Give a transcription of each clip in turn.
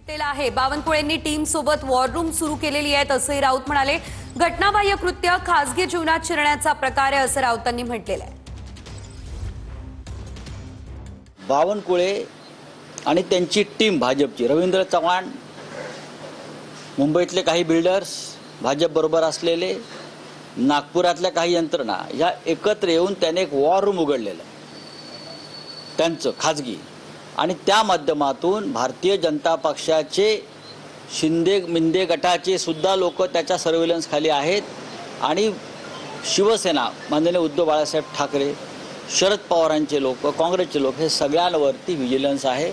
केला आहे। बावनकुळेंनी टीम सोबत वॉर रूम सुरू केलेली आहे असंही राऊत म्हणाले। घटनाबाह्य कृत्य खासगी जीवनात शिरण्याचा प्रकार आहे असं राऊतांनी म्हटलेलं आहे। बावनकुळे आणि त्यांची टीम भाजपची रवींद्र चव्हाण, मुंबईतले काही बिल्डर्स, भाजप बरोबर असलेले, नागपुरातल्या काही यंत्रणा या एकत्र येऊन त्याने एक वॉर रूम उघडलेलं आहे त्यांचं खाजगी, आणि त्या माध्यमातून भारतीय जनता पक्षाचे शिंदे मिंदे गटाचे सुद्धा लोक त्याच्या सर्व्हेलन्स खाली आहेत आणि शिवसेना माननीय उद्धव बाळासाहेब ठाकरे, शरद पवारांचे लोक, काँग्रेसचे लोक हे सगळ्यांवरती व्हिजिलन्स आहे।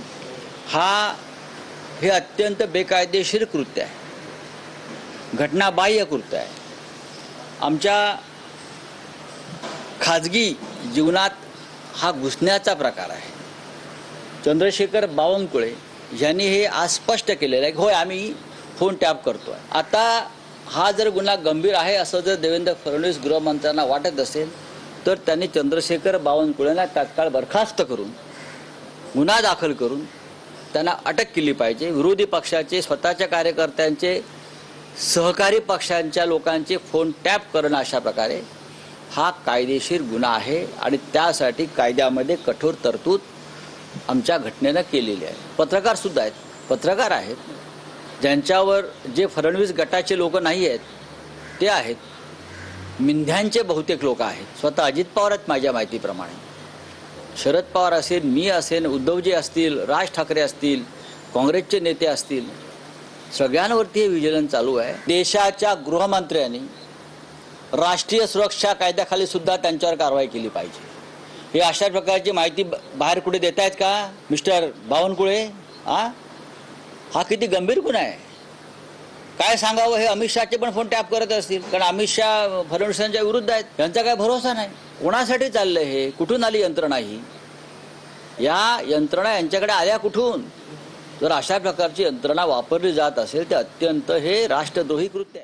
हे अत्यंत बेकायदेशीर कृत्य आहे, घटनाबाह्य कृत्य आहे। आमच्या खाजगी जीवनात हा घुसण्याचा प्रकार आहे। चंद्रशेखर बावनकुळे यांनी हे आज स्पष्ट केलेलं आहे, होय आम्ही फोन टॅप करतोय। आता हा जर गुन्हा गंभीर आहे असं जर देवेंद्र फडणवीस गृहमंत्र्यांना वाटत असेल तर त्यांनी चंद्रशेखर बावनकुळेंना तात्काळ बरखास्त करून गुन्हा दाखल करून त्यांना अटक केली पाहिजे। विरोधी पक्षाचे स्वतःच्या कार्यकर्त्यांचे, सहकारी पक्षांच्या लोकांचे फोन टॅप करणं अशा प्रकारे हा कायदेशीर गुन्हा आहे आणि त्यासाठी कायद्यामध्ये कठोर तरतूद आमच्या घटनेनं केलेली आहे। पत्रकार सुद्धा आहेत, पत्रकार आहेत ज्यांच्यावर जे फडणवीस गटाचे लोक नाही आहेत ते आहेत, मिंध्यांचे बहुतेक लोक आहेत। स्वतः अजित पवार आहेत माझ्या माहितीप्रमाणे, शरद पवार असेल, मी असेल, उद्धवजी असतील, राज ठाकरे असतील, काँग्रेसचे नेते असतील, सगळ्यांवरती हे विजिलन्स चालू आहे। देशाच्या गृहमंत्र्यांनी राष्ट्रीय सुरक्षा कायद्याखाली सुद्धा त्यांच्यावर कारवाई केली पाहिजे। हे अशा प्रकारची माहिती बाहेर कुठे देत आहेत का मिस्टर बावनकुळे? हा किती गंभीर गुन्हा आहे, काय सांगावं। हे अमित शहाचे पण फोन टॅप करत असतील, कारण अमित शहा फडणवीसांच्या विरुद्ध आहेत, त्यांचा काय भरोसा नाही। कोणासाठी चाललंय हे? कुठून आली यंत्रणा ही? या यंत्रणा यांच्याकडे आल्या कुठून? जर अशा प्रकारची यंत्रणा वापरली जात असेल तर अत्यंत हे राष्ट्रद्रोही कृत्य आहे।